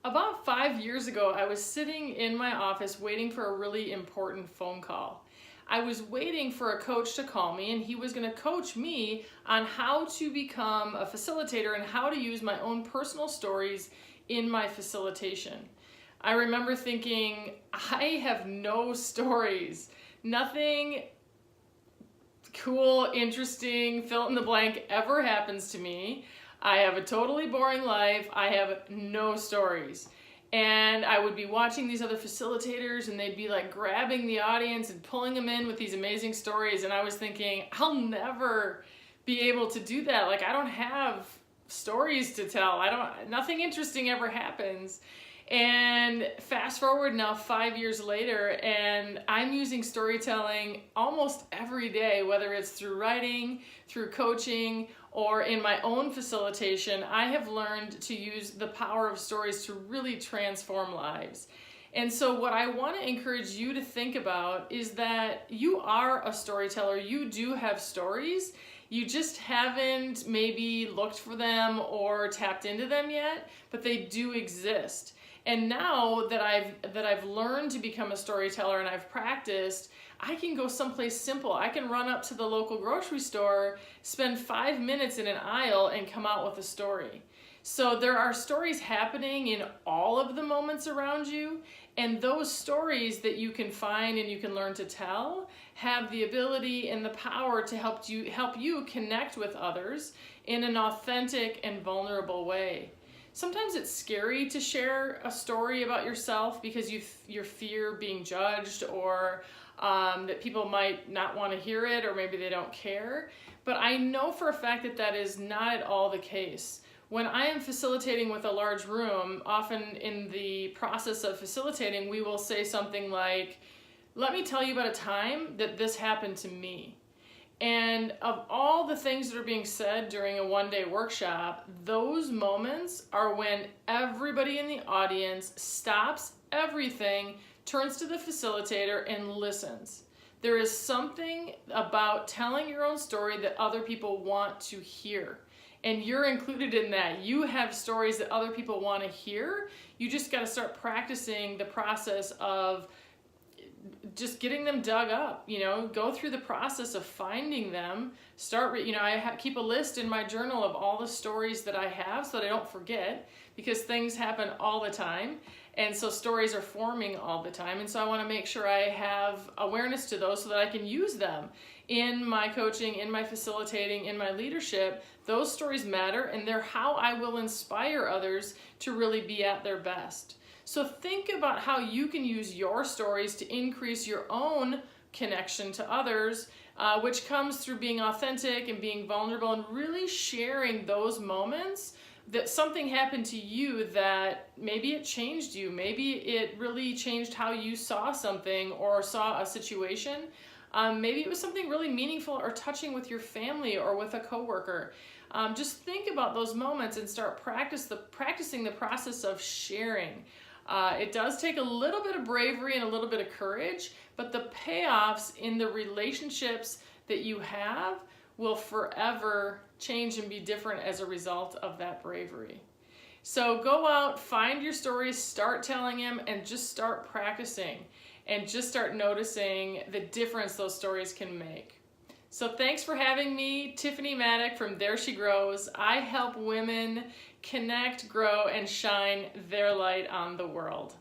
About 5 years ago, I was sitting in my office waiting for a really important phone call. I was waiting for a coach to call me, and he was going to coach me on how to become a facilitator and how to use my own personal stories in my facilitation. I remember thinking, I have no stories. Nothing cool, interesting, fill in the blank ever happens to me. I have a totally boring life. I have no stories. And I would be watching these other facilitators and they'd be like grabbing the audience and pulling them in with these amazing stories. And I was thinking, I'll never be able to do that. Like, I don't have stories to tell. Nothing interesting ever happens. And fast forward now 5 years later, and I'm using storytelling almost every day, whether it's through writing, through coaching, or in my own facilitation. I have learned to use the power of stories to really transform lives. And so what I want to encourage you to think about is that you are a storyteller. You do have stories. You just haven't maybe looked for them or tapped into them yet, but they do exist. And now that I've learned to become a storyteller and I've practiced, I can go someplace simple. I can run up to the local grocery store, spend 5 minutes in an aisle, and come out with a story. So there are stories happening in all of the moments around you, and those stories that you can find and you can learn to tell have the ability and the power to help you connect with others in an authentic and vulnerable way. Sometimes it's scary to share a story about yourself because you fear being judged, or that people might not want to hear it, or maybe they don't care. But I know for a fact that that is not at all the case. When I am facilitating with a large room, often in the process of facilitating, we will say something like, "Let me tell you about a time that this happened to me." And of all the things that are being said during a one-day workshop, those moments are when everybody in the audience stops everything, turns to the facilitator, and listens. There is something about telling your own story that other people want to hear. And you're included in that. You have stories that other people want to hear. You just got to start practicing the process of just getting them dug up, go through the process of finding them. I keep a list in my journal of all the stories that I have so that I don't forget, because things happen all the time. And so stories are forming all the time. And so I want to make sure I have awareness to those so that I can use them in my coaching, in my facilitating, in my leadership. Those stories matter, and they're how I will inspire others to really be at their best. So think about how you can use your stories to increase your own connection to others, which comes through being authentic and being vulnerable and really sharing those moments that something happened to you that maybe it changed you. Maybe it really changed how you saw something or saw a situation. Maybe it was something really meaningful or touching with your family or with a coworker. Just think about those moments and start practicing the process of sharing. It does take a little bit of bravery and a little bit of courage, but the payoffs in the relationships that you have will forever change and be different as a result of that bravery. So go out, find your stories, start telling them, and just start practicing, and just start noticing the difference those stories can make. So thanks for having me, Tiffany Maddock from There She Grows. I help women connect, grow, and shine their light on the world.